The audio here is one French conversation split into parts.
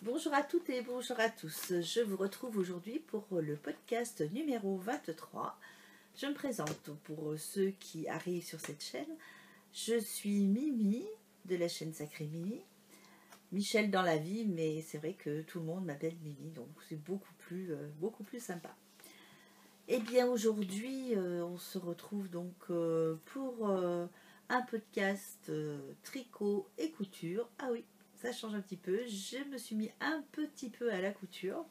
Bonjour à toutes et bonjour à tous. Je vous retrouve aujourd'hui pour le podcast numéro 23. Je me présente pour ceux qui arrivent sur cette chaîne. Je suis Mimi de la chaîne Sacrée Mimi. Michel dans la vie, mais c'est vrai que tout le monde m'appelle Mimi, donc c'est beaucoup plus sympa. Eh bien aujourd'hui, on se retrouve donc pour un podcast tricot et couture. Ah oui, ça change un petit peu. Je me suis mis un petit peu à la couture.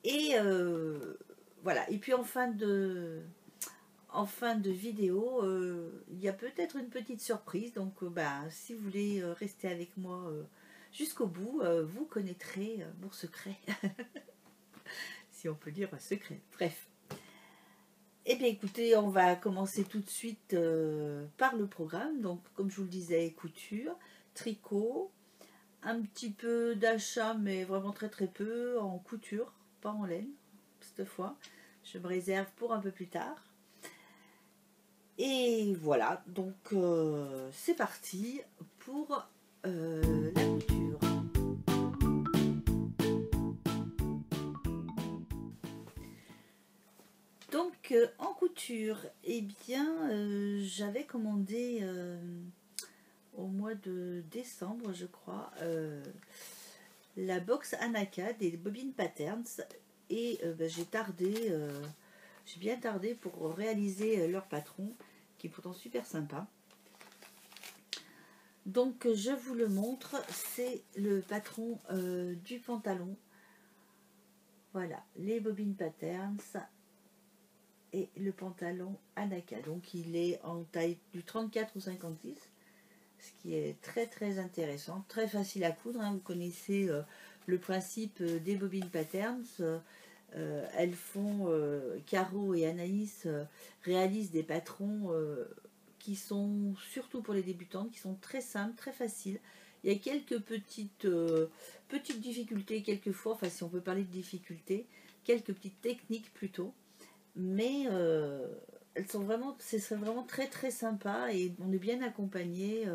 Et voilà. Et puis en fin de vidéo, il y a peut-être une petite surprise. Donc si vous voulez rester avec moi jusqu'au bout, vous connaîtrez mon secret. Si on peut dire un secret. Bref. Eh bien écoutez, on va commencer tout de suite par le programme. Donc comme je vous le disais, couture, tricot, un petit peu d'achat, mais vraiment très très peu en couture, pas en laine cette fois. Je me réserve pour un peu plus tard. Et voilà, donc c'est parti pour la couture. Donc en couture, eh bien j'avais commandé au mois de décembre, je crois, la box Anaka des bobines patterns, et j'ai bien tardé pour réaliser leur patron, qui est pourtant super sympa. Donc je vous le montre, c'est le patron du pantalon. Voilà, les bobines patterns et le pantalon Anaka. Donc il est en taille du 34 au 56, ce qui est très très intéressant, très facile à coudre, hein. Vous connaissez le principe des bobines patterns. Elles font, Caro et Anaïs réalisent des patrons qui sont, surtout pour les débutantes, qui sont très simples, très faciles. Il y a quelques petites difficultés quelquefois, enfin si on peut parler de difficultés, quelques petites techniques plutôt, mais elles sont vraiment, ce serait vraiment très très sympa, et on est bien accompagné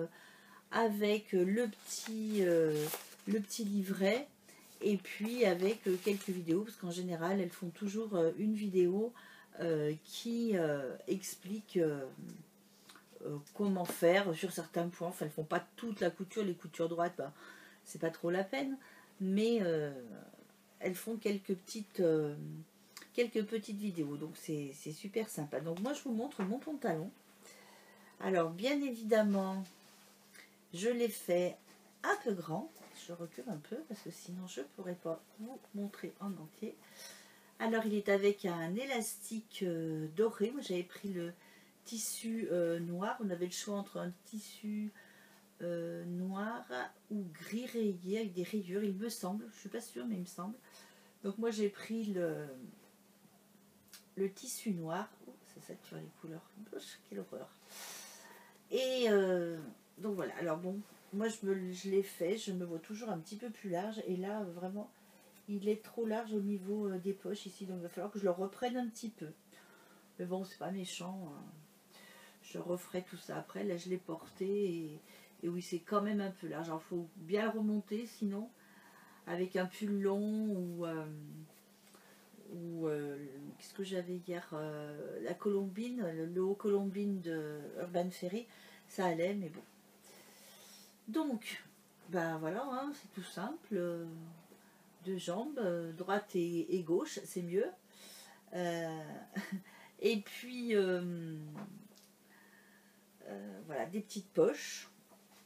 avec le petit livret, et puis avec quelques vidéos, parce qu'en général elles font toujours une vidéo qui explique comment faire sur certains points. Enfin, elles font pas toute la couture, les coutures droites, c'est pas trop la peine, mais elles font quelques petites vidéos, donc c'est super sympa. Donc moi je vous montre mon pantalon. Alors bien évidemment je l'ai fait un peu grand. Je recule un peu parce que sinon je ne pourrais pas vous montrer en entier. Alors il est avec un élastique doré. Moi j'avais pris le tissu noir. On avait le choix entre un tissu noir ou gris rayé avec des rayures, il me semble. Je ne suis pas sûre, mais il me semble. Donc moi j'ai pris le tissu noir. Oh, ça sature les couleurs. Oh, quelle horreur. Et donc voilà. Alors bon, moi je l'ai fait, je me vois toujours un petit peu plus large, et là vraiment il est trop large au niveau des poches ici, donc il va falloir que je le reprenne un petit peu, mais bon c'est pas méchant, hein. Je referai tout ça après. Là je l'ai porté, et oui c'est quand même un peu large, alors il faut bien le remonter, sinon avec un pull long ou qu'est-ce que j'avais hier, la colombine, le haut colombine de Urban Ferry, ça allait, mais bon. Donc, voilà, hein, c'est tout simple. Deux jambes, droite et gauche, c'est mieux. Et puis, voilà, des petites poches.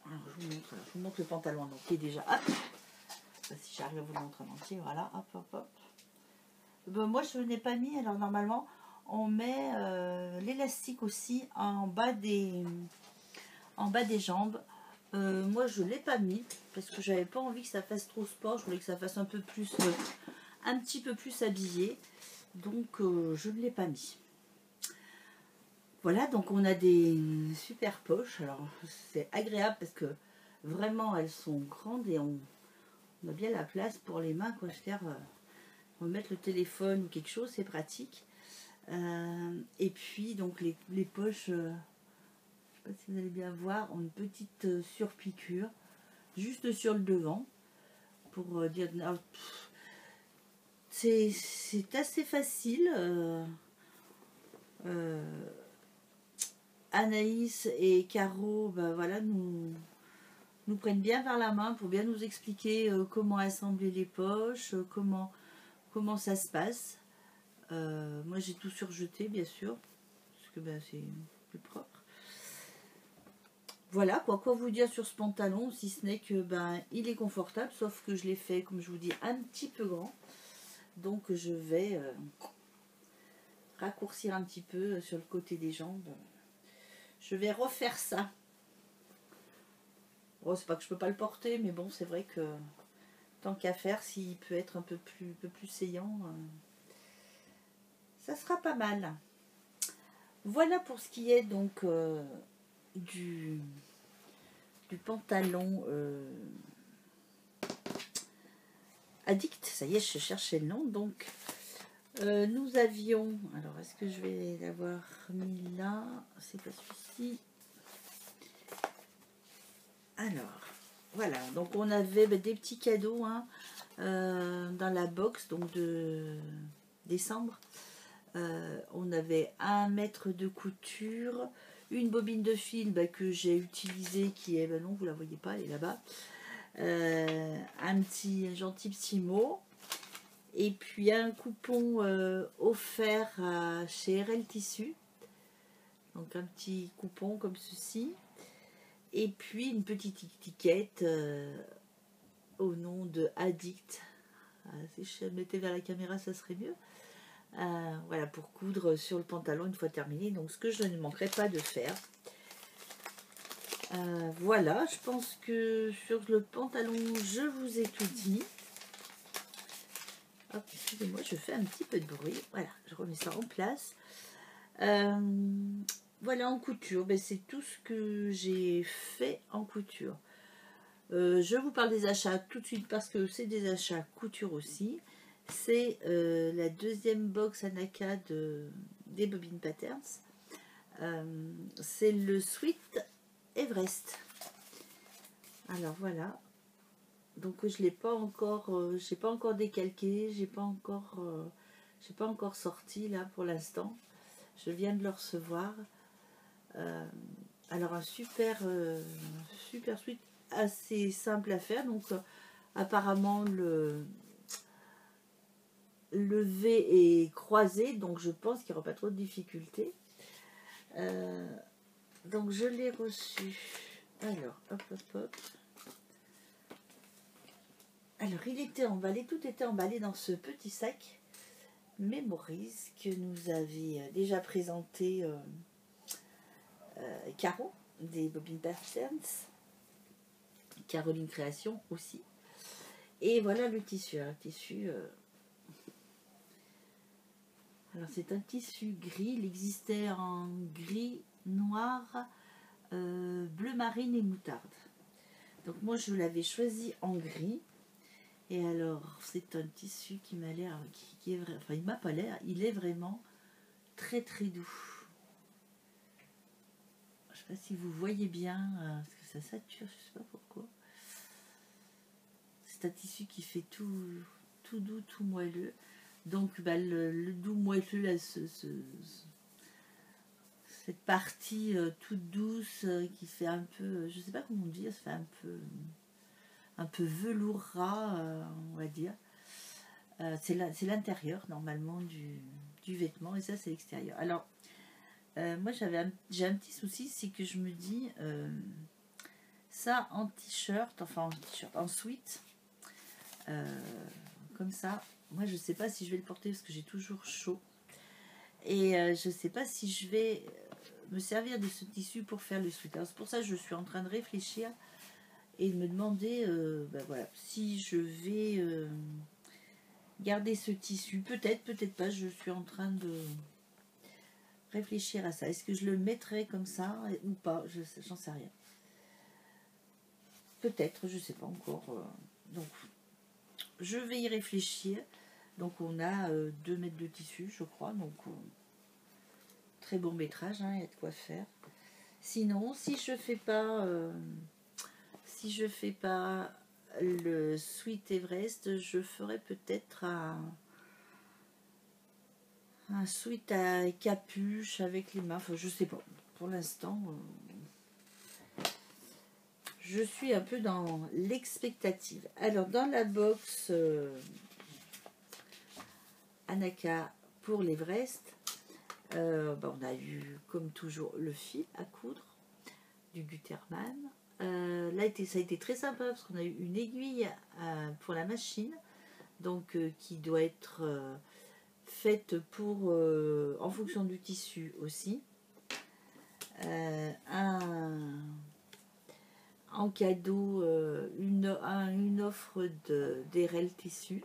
Alors, je vous montre le pantalon en entier déjà. Hop, si j'arrive à vous le montrer en entier, voilà, hop, hop, hop. Moi, je n'ai pas mis, alors normalement, on met l'élastique aussi en bas des jambes. Moi je l'ai pas mis parce que j'avais pas envie que ça fasse trop sport, je voulais que ça fasse un petit peu plus habillé, donc je ne l'ai pas mis. Voilà, donc on a des super poches. Alors c'est agréable parce que vraiment elles sont grandes, et on a bien la place pour les mains, quoi. Je veux dire, remettre le téléphone ou quelque chose, c'est pratique. Et puis donc les poches, je ne sais pas si vous allez bien voir, ont une petite surpiqûre juste sur le devant, pour dire... C'est assez facile. Anaïs et Caro, ben voilà, nous prennent bien par la main pour bien nous expliquer comment assembler les poches, comment ça se passe. Moi j'ai tout surjeté bien sûr, parce que ben, c'est plus propre. Voilà, quoi vous dire sur ce pantalon, si ce n'est que ben il est confortable, sauf que je l'ai fait, comme je vous dis, un petit peu grand. Donc je vais raccourcir un petit peu sur le côté des jambes. Je vais refaire ça. Bon, c'est pas que je peux pas le porter, mais bon, c'est vrai que tant qu'à faire, s'il peut être un peu plus saillant, ça sera pas mal. Voilà pour ce qui est donc du pantalon Addict. Ça y est, je cherchais le nom. Donc, nous avions... Alors, est-ce que je vais l'avoir mis là? C'est pas celui-ci. Alors, voilà. Donc, on avait des petits cadeaux hein, dans la box donc de décembre. On avait 1 mètre de couture, une bobine de fil que j'ai utilisée qui est, non vous la voyez pas, elle est là-bas, un gentil petit mot, et puis un coupon offert chez RL Tissu, donc un petit coupon comme ceci, et puis une petite étiquette au nom de Addict. Si je mettais vers la caméra ça serait mieux. Voilà, pour coudre sur le pantalon une fois terminé, donc ce que je ne manquerai pas de faire. Voilà, je pense que sur le pantalon je vous ai tout dit. Hop, excusez-moi, je fais un petit peu de bruit. Voilà, je remets ça en place. Voilà, en couture, c'est tout ce que j'ai fait en couture. Je vous parle des achats tout de suite parce que c'est des achats couture aussi. C'est la deuxième box Anaka des Bobine Patterns. C'est le Sweet Everest. Alors voilà. Donc je l'ai pas encore, j'ai pas encore décalqué, j'ai pas encore sorti là pour l'instant. Je viens de le recevoir. Alors un super sweat, assez simple à faire. Donc apparemment le V est croisé, donc je pense qu'il n'y aura pas trop de difficultés. Donc je l'ai reçu. Alors, hop, hop, hop. Alors, il était emballé, tout était emballé dans ce petit sac Memories que nous avait déjà présenté Caro, des Bobine Patterns, Caroline Création aussi. Et voilà le tissu. Un tissu... Alors c'est un tissu gris, il existait en gris, noir, bleu marine et moutarde. Donc moi je l'avais choisi en gris. Et alors c'est un tissu qui m'a l'air, qui est vrai, enfin il m'a pas l'air, il est vraiment très très doux. Je sais pas si vous voyez bien, parce que ça sature, je sais pas pourquoi. C'est un tissu qui fait tout doux, tout moelleux. Donc le doux moelleux, là, cette partie toute douce qui fait un peu, je sais pas comment dire, ça fait un peu velours ras, on va dire. C'est l'intérieur normalement du vêtement et ça c'est l'extérieur. Alors moi j'ai un petit souci, c'est que je me dis ça en t-shirt, enfin en sweat, comme ça. Moi je sais pas si je vais le porter parce que j'ai toujours chaud et je sais pas si je vais me servir de ce tissu pour faire le sweat. C'est pour ça que je suis en train de réfléchir et de me demander voilà, si je vais garder ce tissu, peut-être pas, je suis en train de réfléchir à ça. Est-ce que je le mettrai comme ça ou pas? J'en sais rien. Peut-être, je sais pas encore. Donc, je vais y réfléchir. Donc, on a 2 mètres de tissu, je crois. Donc, très bon métrage, hein, il y a de quoi faire. Sinon, si je fais pas le Sweet Everest, je ferai peut-être un sweat à capuche avec les mains. Enfin, je sais pas. Pour l'instant, je suis un peu dans l'expectative. Alors, dans la box Anaka pour l'Everest, on a eu, comme toujours, le fil à coudre du Gutermann. Là, ça a été très sympa parce qu'on a eu une aiguille pour la machine, donc qui doit être faite pour en fonction du tissu aussi. En cadeau, une offre d'Erel Tissu.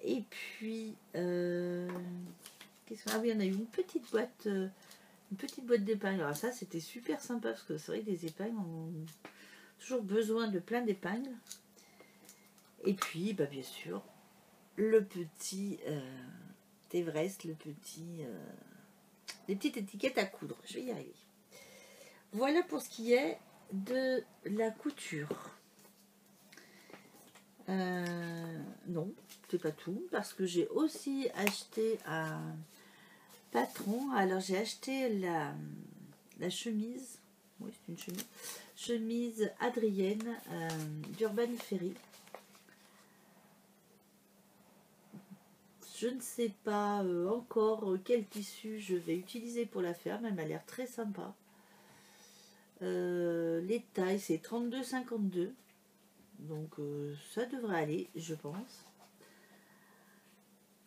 Et puis, ah oui, on a eu une petite boîte d'épingles. Alors ça, c'était super sympa parce que c'est vrai que les épingles, on a toujours besoin de plein d'épingles. Et puis, bien sûr, le petit Everest, les petites étiquettes à coudre. Je vais y arriver. Voilà pour ce qui est de la couture. Non, c'est pas tout, parce que j'ai aussi acheté un patron. Alors j'ai acheté la chemise, oui c'est une chemise Adrienne d'Urban Ferry. Je ne sais pas encore quel tissu je vais utiliser pour la faire, mais elle m'a l'air très sympa. Les tailles c'est 32-52, donc ça devrait aller, je pense.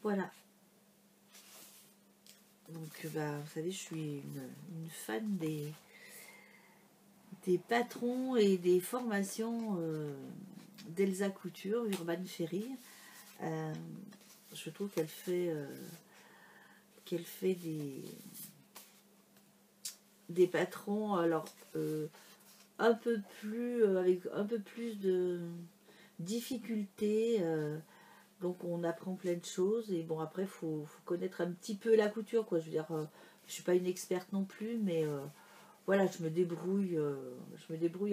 Voilà. Donc vous savez, je suis une fan des patrons et des formations d'Elsa Couture, Urban Ferry. Je trouve qu'elle fait des patrons, alors un peu plus avec un peu plus de difficulté, donc on apprend plein de choses. Et bon, après faut connaître un petit peu la couture, quoi. Je veux dire, je suis pas une experte non plus, mais voilà, je me débrouille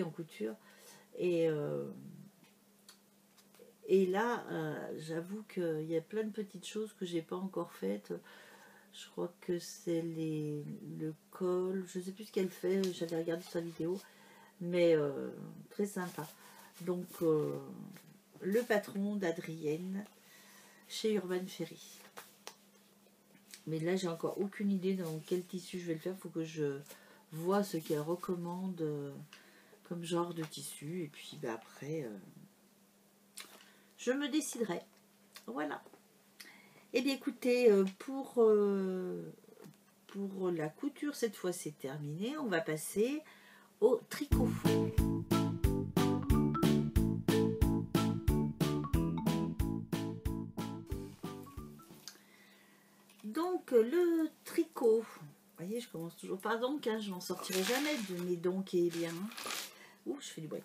en couture. Et là, j'avoue qu'il y a plein de petites choses que j'ai pas encore faites. Je crois que c'est le col, je sais plus ce qu'elle fait, j'avais regardé sa vidéo, mais très sympa. Donc le patron d'Adrienne chez Urban Ferry. Mais là, j'ai encore aucune idée dans quel tissu je vais le faire. Il faut que je vois ce qu'elle recommande comme genre de tissu. Et puis après, je me déciderai. Voilà. Et bien écoutez, pour la couture, cette fois c'est terminé. On va passer au tricot. Donc le tricot, vous voyez, je commence toujours par donc, hein, je n'en sortirai jamais de mes donc et bien. Ouh, je fais du bruit.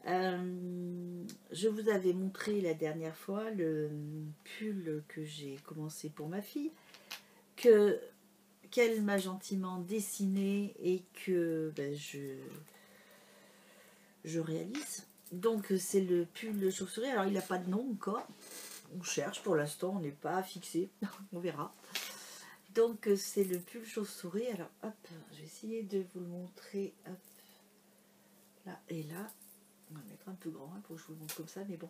Je vous avais montré la dernière fois le pull que j'ai commencé pour ma fille, qu'elle m'a gentiment dessiné et que je réalise. Donc c'est le pull chauve-souris. Alors il n'a pas de nom encore. On cherche pour l'instant, on n'est pas fixé. On verra. Donc c'est le pull chauve-souris. Alors hop, je vais essayer de vous le montrer. Hop. Là et là. On va mettre un peu grand pour que je vous le montre comme ça, mais bon.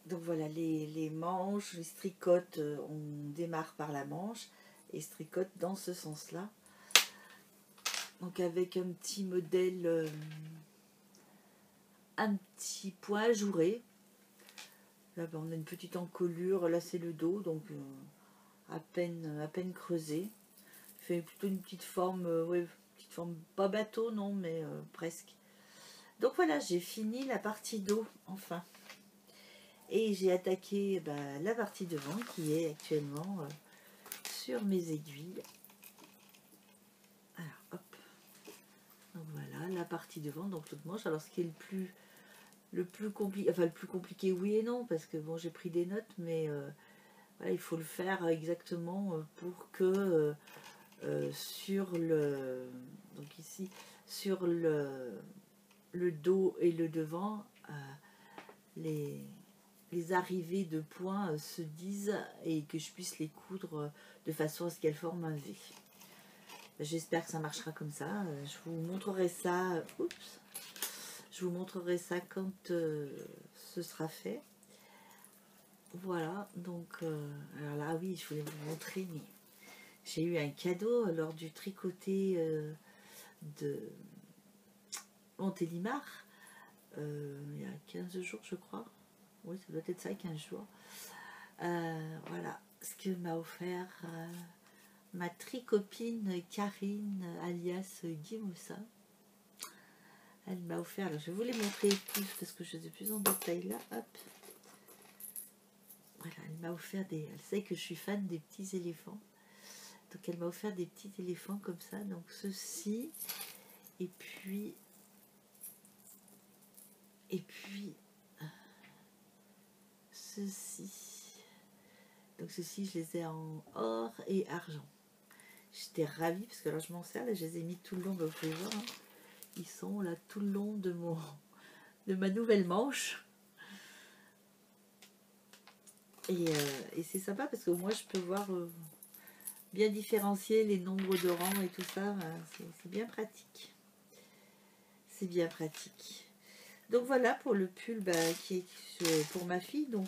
Donc voilà, les manches, les stricotes, on démarre par la manche et stricote dans ce sens-là. Donc avec un petit modèle, un petit point ajouré. Là on a une petite encolure, là c'est le dos, donc à peine creusé. Fait plutôt une petite forme, ouais, petite forme pas bateau non, mais presque. Donc voilà, j'ai fini la partie dos enfin. Et j'ai attaqué la partie devant qui est actuellement sur mes aiguilles. Alors hop. Donc voilà la partie devant, donc l'autre manche. Alors ce qui est le plus compliqué, enfin le plus compliqué oui et non, parce que bon j'ai pris des notes, mais voilà, il faut le faire exactement pour que sur le, donc ici sur le le dos et le devant, les arrivées de points se disent et que je puisse les coudre de façon à ce qu'elles forment un V. J'espère que ça marchera comme ça. Je vous montrerai ça. Oups. Je vous montrerai ça quand ce sera fait. Voilà. Donc, alors là, oui, je voulais vous montrer, mais j'ai eu un cadeau lors du tricoté de Montélimar. Il y a 15 jours, je crois. Oui, ça doit être ça, 15 jours. Voilà ce que m'a offert ma tricopine Karine, alias Guimaussa. Elle m'a offert, alors je vais vous les montrer plus parce que je suis plus en détail là. Hop. Voilà, elle m'a offert des. Elle sait que je suis fan des petits éléphants. Donc elle m'a offert des petits éléphants comme ça. Donc ceci. Et puis. Ceci. Donc ceci, je les ai en or et argent. J'étais ravie parce que là je m'en sers, là je les ai mis tout le long, vous pouvez voir, hein. Ils sont là tout le long de ma nouvelle manche. Et c'est sympa parce que moi je peux voir bien différencier les nombres de rangs et tout ça. C'est bien pratique. C'est bien pratique. Donc voilà pour le pull qui est pour ma fille. Donc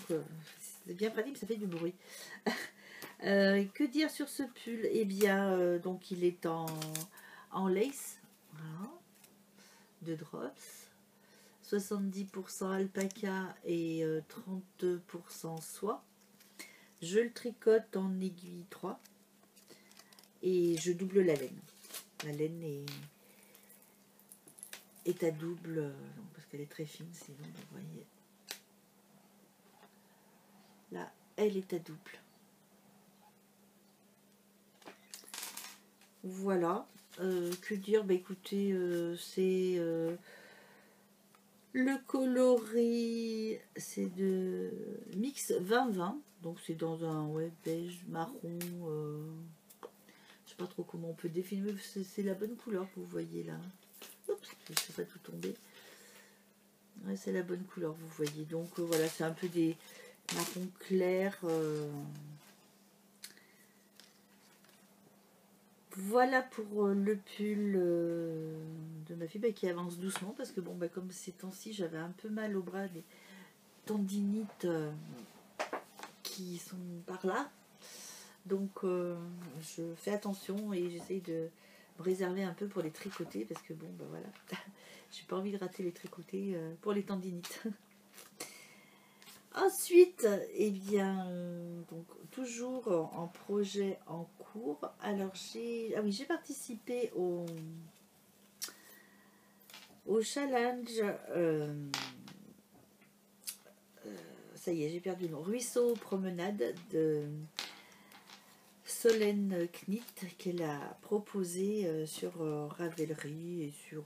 c'est bien pratique, mais ça fait du bruit. Que dire sur ce pull? Eh bien, donc il est en lace. Voilà. De drops. 70% alpaca et 32% soie. Je le tricote en aiguille 3 et je double la laine. La laine est à double, parce qu'elle est très fine, sinon vous voyez. Là, elle est à double. Voilà. Que dire? Bah écoutez, c'est le coloris, c'est de mix 20-20. Donc c'est dans un beige marron. Je sais pas trop comment on peut définir. C'est la bonne couleur que vous voyez là. Oups, je ne sais pas tout tomber. Ouais, c'est la bonne couleur, vous voyez. Donc voilà, c'est un peu des marrons clairs. Voilà pour le pull de ma fille qui avance doucement parce que bon, comme ces temps-ci, j'avais un peu mal au bras, des tendinites qui sont par là. Donc je fais attention et j'essaye de me réserver un peu pour les tricoter parce que bon, voilà, j'ai pas envie de rater les tricotés pour les tendinites. Ensuite, eh bien, donc toujours en projet en cours. Alors j'ai participé au challenge. Ça y est, j'ai perdu le nom. Ruisseau promenade de Solène Knit qu'elle a proposé sur Ravelry et sur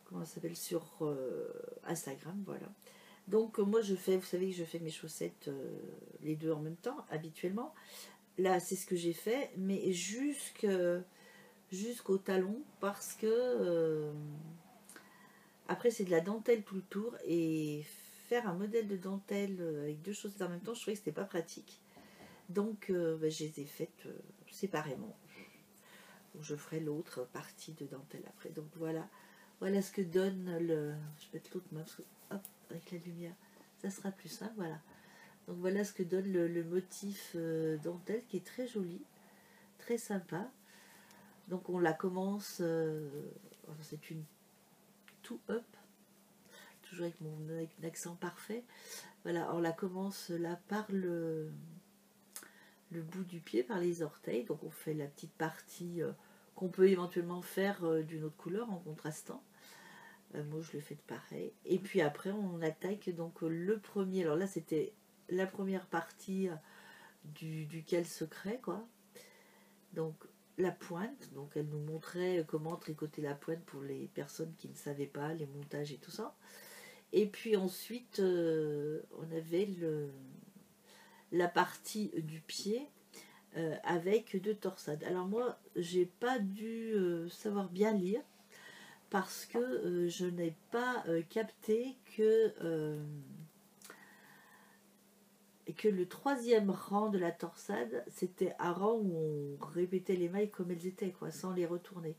comment ça s'appelle, sur Instagram, voilà. Donc moi je fais, vous savez que je fais mes chaussettes les deux en même temps habituellement. Là c'est ce que j'ai fait, mais jusqu'au talon parce que après c'est de la dentelle tout le tour et faire un modèle de dentelle avec deux chaussettes en même temps, je trouvais que c'était pas pratique. Donc je les ai faites séparément. Donc, je ferai l'autre partie de dentelle après. Donc voilà ce que donne le. Je vais mettre l'autre main parce que, hop, avec la lumière, ça sera plus simple. Voilà. Donc voilà ce que donne le motif dentelle qui est très joli, très sympa. Donc on la commence. C'est une tout up, toujours avec mon accent parfait. Voilà, on la commence là par le bout du pied, par les orteils. Donc on fait la petite partie qu'on peut éventuellement faire d'une autre couleur en contrastant. Moi je le fais de pareil. Et puis après on attaque donc le premier. Alors là c'était la première partie du cale secret, quoi. Donc la pointe. Donc elle nous montrait comment tricoter la pointe pour les personnes qui ne savaient pas, les montages et tout ça. Et puis ensuite on avait la partie du pied avec deux torsades. Alors moi j'ai pas dû savoir bien lire parce que je n'ai pas capté que le troisième rang de la torsade, c'était un rang où on répétait les mailles comme elles étaient, quoi, sans les retourner.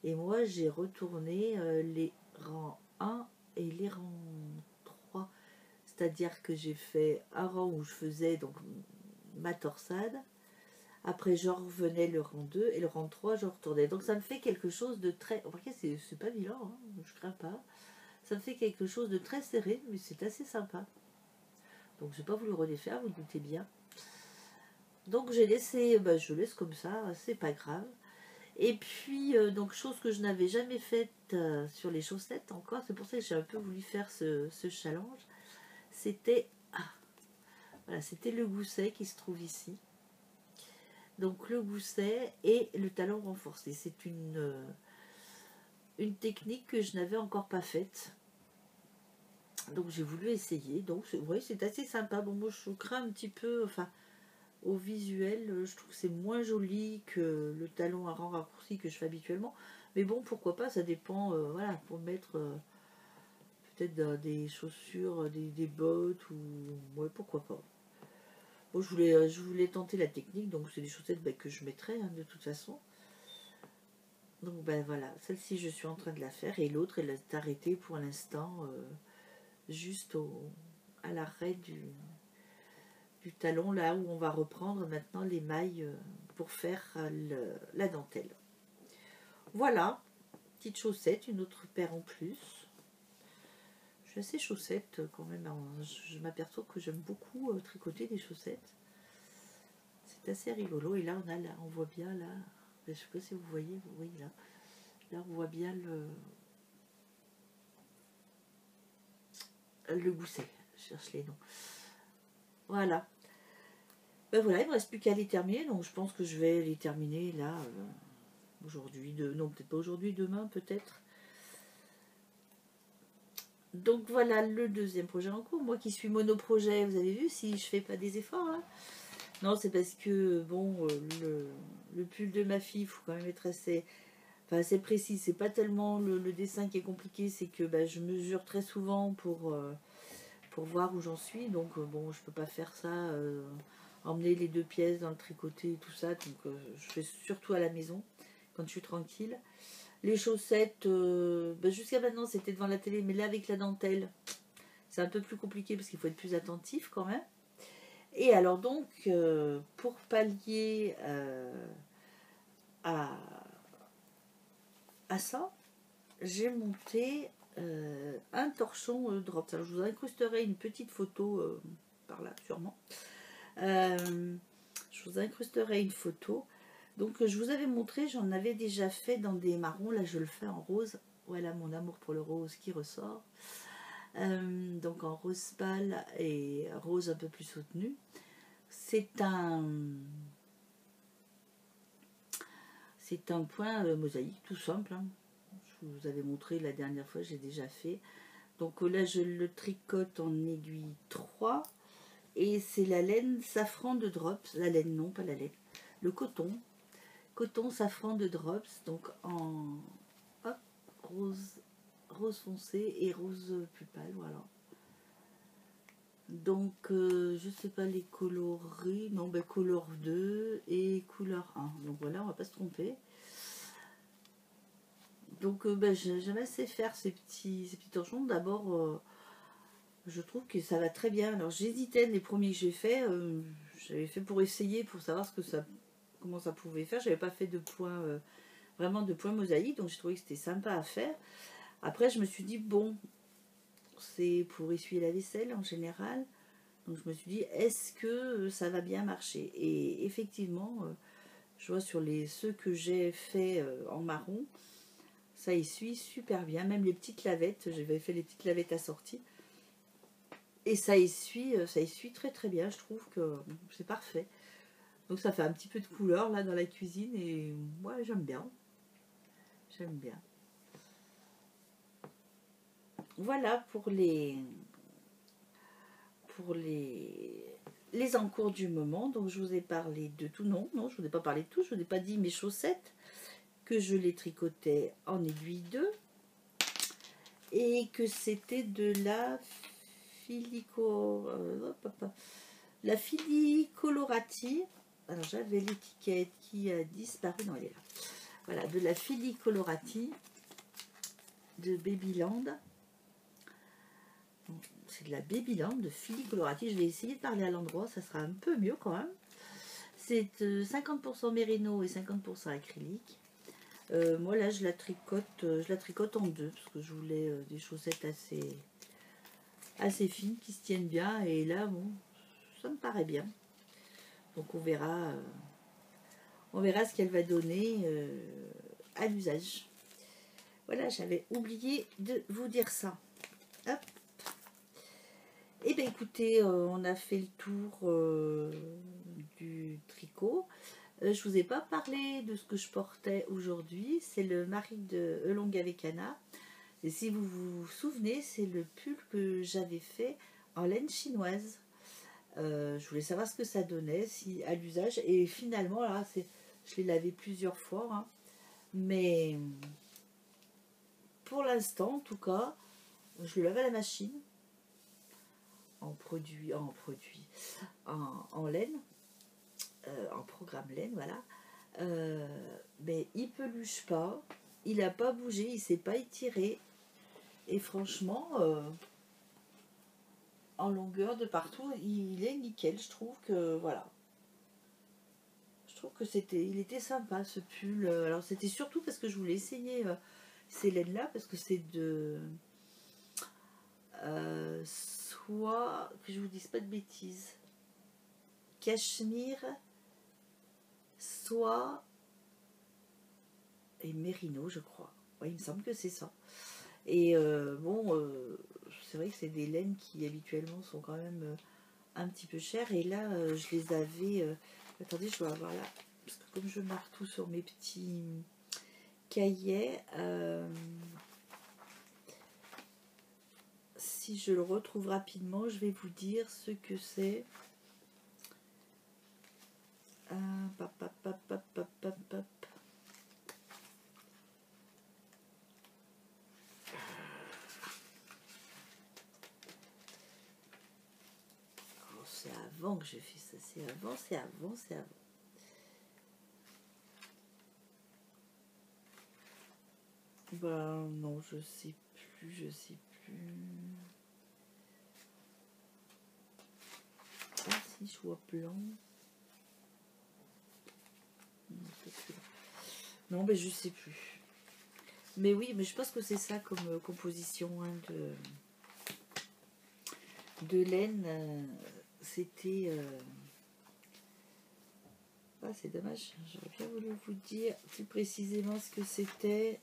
Et moi, j'ai retourné les rangs 1 et les rangs 3. C'est-à-dire que j'ai fait un rang où je faisais donc ma torsade. Après, je revenais le rang 2 et le rang 3, je retournais. Donc, ça me fait quelque chose de très... Remarquez, c'est pas vilain, hein, je crains pas. Ça me fait quelque chose de très serré, mais c'est assez sympa. Donc, je n'ai pas voulu redéfaire, vous doutez bien. Donc, j'ai laissé... je laisse comme ça, c'est pas grave. Et puis, donc, chose que je n'avais jamais faite sur les chaussettes encore, c'est pour ça que j'ai un peu voulu faire ce challenge. C'était... voilà, c'était le gousset qui se trouve ici. Donc le gousset et le talon renforcé. C'est une technique que je n'avais encore pas faite. Donc j'ai voulu essayer. Donc ouais, c'est assez sympa. Bon, moi je crains un petit peu, enfin, au visuel, je trouve que c'est moins joli que le talon à rang raccourci que je fais habituellement. Mais bon, pourquoi pas, ça dépend, voilà, pour mettre peut-être des chaussures, des bottes, ou ouais, pourquoi pas. Bon, je voulais tenter la technique, donc c'est des chaussettes que je mettrai hein, de toute façon. Donc voilà, celle-ci je suis en train de la faire et l'autre elle est arrêtée pour l'instant juste à l'arrêt du talon, là où on va reprendre maintenant les mailles pour faire la dentelle. Voilà, petite chaussette, une autre paire en plus. Je suis assez chaussette quand même, je m'aperçois que j'aime beaucoup tricoter des chaussettes. C'est assez rigolo et là on voit bien là, je sais pas si vous voyez, oui là. Là, on voit bien le gousset. Je cherche les noms. Voilà. Voilà, il ne me reste plus qu'à les terminer. Donc, je pense que je vais les terminer là, aujourd'hui. Non, peut-être pas aujourd'hui, demain, peut-être. Donc, voilà le deuxième projet en cours. Moi qui suis monoprojet, vous avez vu si je fais pas des efforts là. Non, c'est parce que, bon, le pull de ma fille, il faut quand même être assez... Enfin, assez précis. C'est pas tellement le dessin qui est compliqué, c'est que je mesure très souvent pour voir où j'en suis. Donc, bon, je peux pas faire ça, emmener les deux pièces dans le tricoté et tout ça. Donc, je fais surtout à la maison, quand je suis tranquille. Les chaussettes, jusqu'à maintenant, c'était devant la télé. Mais là, avec la dentelle, c'est un peu plus compliqué parce qu'il faut être plus attentif quand même. Et alors donc, pour pallier à ça, j'ai monté un torchon drop. Alors, je vous incrusterai une petite photo par là, sûrement. Je vous incrusterai une photo. Donc, je vous avais montré, j'en avais déjà fait dans des marrons. Là, je le fais en rose. Voilà mon amour pour le rose qui ressort. Donc, en rose pâle et rose un peu plus soutenu. C'est un point mosaïque, tout simple. Hein. Je vous avais montré la dernière fois, j'ai déjà fait. Donc là, je le tricote en aiguille 3. Et c'est la laine safran de Drops. La laine, non, pas la laine. Le coton. Coton safran de Drops. Donc en rose foncé et rose plus pâle, voilà. Donc, je sais pas les coloris. Non, couleur 2 et couleur 1. Donc voilà, on va pas se tromper. Donc, j'aime assez faire ces petits torchons. D'abord, je trouve que ça va très bien. Alors, j'hésitais, les premiers que j'ai fait, j'avais fait pour essayer, pour savoir comment ça pouvait faire. J'avais pas fait de points, vraiment de points mosaïques, donc j'ai trouvé que c'était sympa à faire. Après, je me suis dit, bon, c'est pour essuyer la vaisselle en général. Donc, je me suis dit, est-ce que ça va bien marcher? Et effectivement, je vois sur ceux que j'ai fait en marron, ça essuie super bien. Même les petites lavettes, j'avais fait les petites lavettes assorties. Et ça essuie très très bien. Je trouve que c'est parfait. Donc ça fait un petit peu de couleur là dans la cuisine. Et moi j'aime bien. J'aime bien. Voilà pour les encours du moment. Donc je vous ai parlé de tout. Non, je vous ai pas parlé de tout. Je vous ai pas dit mes chaussettes que je les tricotais en aiguille 2. et que c'était de la la Fili-Colorati. Alors j'avais l'étiquette qui a disparu, non elle est là. Voilà, de la Fili-Colorati de Babyland. C'est de la Babyland de Fili-Colorati. Je vais essayer de parler à l'endroit, ça sera un peu mieux quand même. C'est 50% mérino et 50% acrylique. Moi là je la tricote en deux parce que je voulais des chaussettes assez fines qui se tiennent bien, et là bon ça me paraît bien, donc on verra ce qu'elle va donner à l'usage. Voilà, j'avais oublié de vous dire ça. Hop. Et bien écoutez, on a fait le tour du tricot. Je vous ai pas parlé de ce que je portais aujourd'hui. C'est le mari de Elong avec Anna. Et si vous vous souvenez, c'est le pull que j'avais fait en laine chinoise. Je voulais savoir ce que ça donnait si à l'usage. Et finalement, là, je l'ai lavé plusieurs fois. Hein. Mais pour l'instant, en tout cas, je le lave à la machine. En laine. En programme laine, voilà. Mais il peluche pas, il n'a pas bougé, il s'est pas étiré, et franchement en longueur de partout il est nickel. Je trouve que voilà, je trouve que il était sympa ce pull. Alors c'était surtout parce que je voulais essayer ces laines là, parce que c'est de soit que je vous dise pas de bêtises, cachemire, soie et mérino, je crois. Ouais, il me semble que c'est ça. Et c'est vrai que c'est des laines qui habituellement sont quand même un petit peu chères. Et là, je les avais... attendez, je dois avoir là... Parce que comme je marque tout sur mes petits cahiers, si je le retrouve rapidement, je vais vous dire ce que c'est. C'est avant que j'ai fait ça, c'est avant. Ben non, je sais plus. Ah si, je vois blanc. Non, mais je sais plus. Mais oui, mais je pense que c'est ça comme composition hein, de laine. C'était... Ah, c'est dommage, j'aurais bien voulu vous dire plus précisément ce que c'était.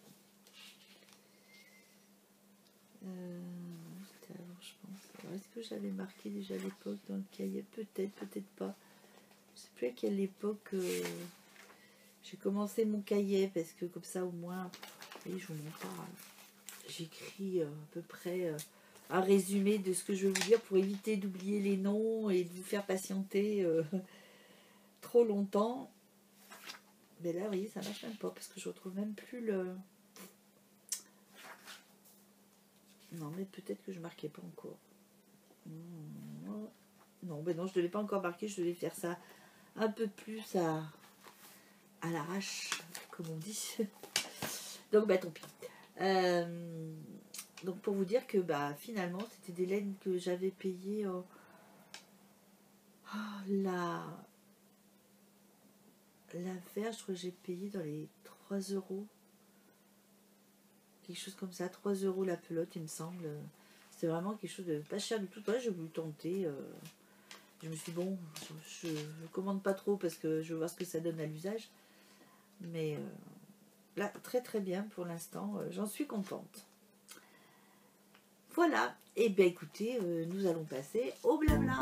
C'était avant, je pense. Alors, est-ce que j'avais marqué déjà l'époque dans le cahier? Peut-être, peut-être pas. Je sais plus à quelle époque j'ai commencé mon cahier, parce que comme ça au moins, et je vous montre pas, j'écris à peu près un résumé de ce que je vais vous dire pour éviter d'oublier les noms et de vous faire patienter trop longtemps. Mais là, vous voyez, ça marche même pas, parce que je retrouve même plus le... Non, mais peut-être que je marquais pas encore. Non, mais non, je ne devais pas encore marquer, je devais faire ça un peu plus à l'arrache, comme on dit. Donc, bah, tant pis. Donc, pour vous dire que, bah, finalement, c'était des laines que j'avais payées la verge, je crois que j'ai payé dans les 3 euros. Quelque chose comme ça, 3 euros la pelote, il me semble. C'est vraiment quelque chose de pas cher du tout. Ouais, j'ai voulu tenter. Je me suis dit, bon, je commande pas trop parce que je veux voir ce que ça donne à l'usage. Mais là, très très bien pour l'instant. J'en suis contente. Voilà. Et bien écoutez, nous allons passer au blabla.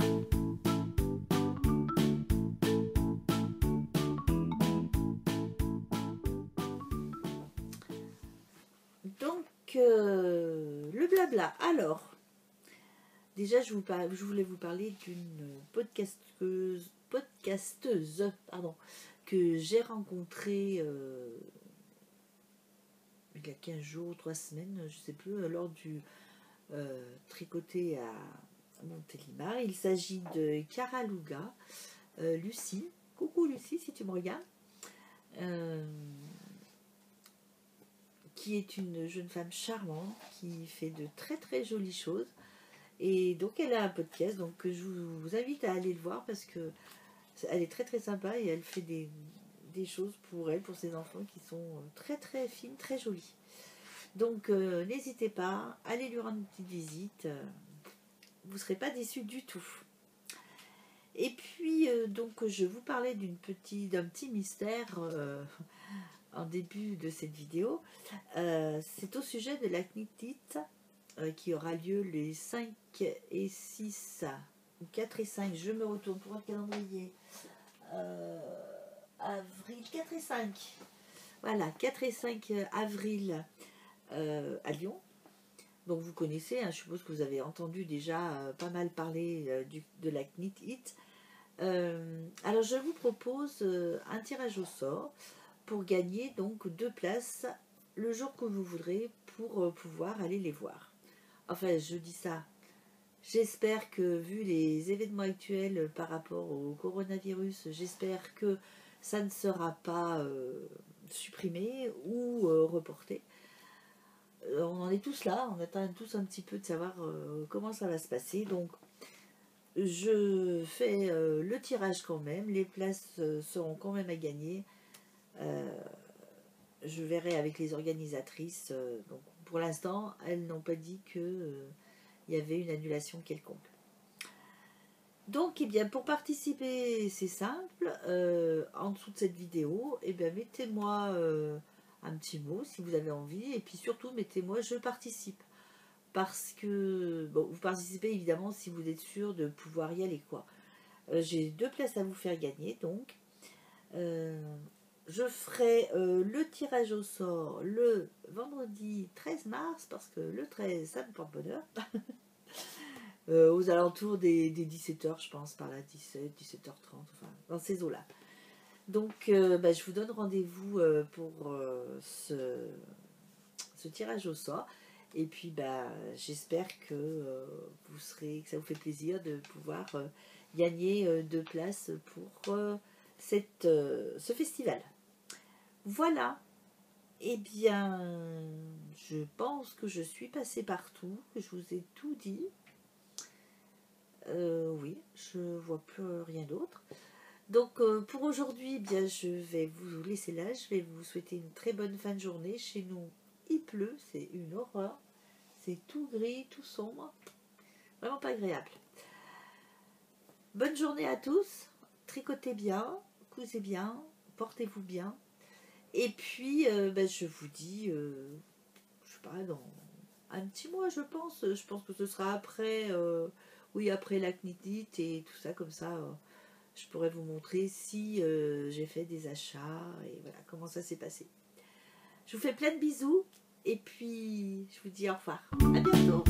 Donc, le blabla. Alors, déjà, je voulais vous parler d'une podcasteuse pardon, que j'ai rencontrée il y a 15 jours, 3 semaines, je ne sais plus, lors du tricoté à Montélimar. Il s'agit de Caraluga, Lucie. Coucou Lucie, si tu me regardes. Qui est une jeune femme charmante, qui fait de très très jolies choses. Et donc elle a un podcast, donc je vous invite à aller le voir parce que elle est très très sympa et elle fait des choses pour elle, pour ses enfants qui sont très très fines, très jolies. Donc n'hésitez pas, allez lui rendre une petite visite, vous ne serez pas déçus du tout. Et puis donc je vous parlais d'un petit mystère en début de cette vidéo. C'est au sujet de la knitite qui aura lieu les 5 et 6 ou 4 et 5, je me retourne pour un calendrier, avril 4 et 5, voilà, 4 et 5 avril à Lyon. Donc vous connaissez, hein, je suppose que vous avez entendu déjà pas mal parler de la knitite. Alors je vous propose un tirage au sort pour gagner donc 2 places le jour que vous voudrez pour pouvoir aller les voir. Enfin, je dis ça, j'espère que vu les événements actuels par rapport au coronavirus, j'espère que ça ne sera pas supprimé ou reporté. On en est tous là, on attend tous un petit peu de savoir comment ça va se passer. Donc, je fais le tirage quand même, les places seront quand même à gagner. Je verrai avec les organisatrices. Donc, pour l'instant, elles n'ont pas dit qu'il y avait une annulation quelconque. Donc, eh bien, pour participer, c'est simple. En dessous de cette vidéo, eh bien, mettez-moi un petit mot si vous avez envie. Et puis surtout, mettez-moi « Je participe ». Parce que, bon, vous participez évidemment si vous êtes sûr de pouvoir y aller, quoi. J'ai 2 places à vous faire gagner, donc. Je ferai le tirage au sort le vendredi 13 mars, parce que le 13, ça me porte bonheur. Aux alentours des 17h, je pense, par là, 17, 17h30, enfin, dans ces eaux-là. Donc, je vous donne rendez-vous pour ce tirage au sort. Et puis, j'espère que que ça vous fait plaisir de pouvoir gagner 2 places pour ce festival. Voilà. Eh bien, je pense que je suis passée partout, que je vous ai tout dit. Oui, je ne vois plus rien d'autre. Donc, pour aujourd'hui, eh bien, je vais vous laisser là. Je vais vous souhaiter une très bonne fin de journée. Chez nous, il pleut, c'est une horreur. C'est tout gris, tout sombre. Vraiment pas agréable. Bonne journée à tous. Tricotez bien, cousez bien, portez-vous bien. Et puis, je vous dis, je sais pas, dans un petit mois, je pense. Je pense que ce sera après, après la knitite et tout ça, comme ça, je pourrais vous montrer si j'ai fait des achats et voilà comment ça s'est passé. Je vous fais plein de bisous et puis je vous dis au revoir. À bientôt.